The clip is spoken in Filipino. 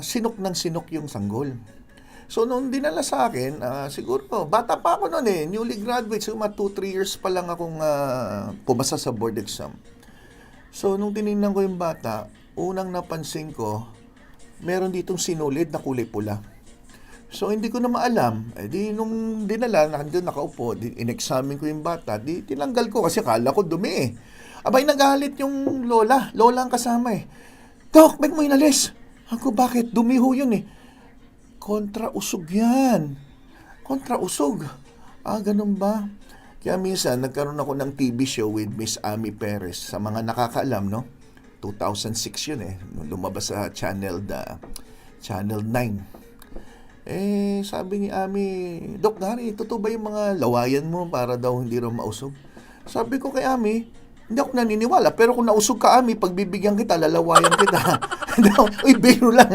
sinok ng sinok yung sanggol. So, nung dinala sa akin, siguro, bata pa ako noon newly graduate, so 2-3 years pa lang akong pumasa sa board exam. So, nung tinignan ko yung bata, unang napansin ko, meron ditong sinulid na kulay pula. So, hindi ko na maalam. Di nung dinala, nandun nakaupo, in-examine ko yung bata, di tinanggal ko kasi kala ko dumi Abay, nagalit yung lola. Lola ang kasama Dok, ba't mo inalis? Ako, bakit? Dumi ho yun Kontra-usog yan. Kontra-usog. Ganun ba? Kaya minsan, nagkaroon ako ng TV show with Miss Ami Perez. Sa mga nakakaalam, no? 2006 yun Nung lumabas sa Channel 9. Sabi ni Ami, Dok, Dari, totoo ba yung mga lawayan mo para daw hindi raw mausog? Sabi ko kay Ami, hindi ako naniniwala. Pero kung nausog ka, Ami, pagbibigyan kita, lalawayan kita. Uy, biro lang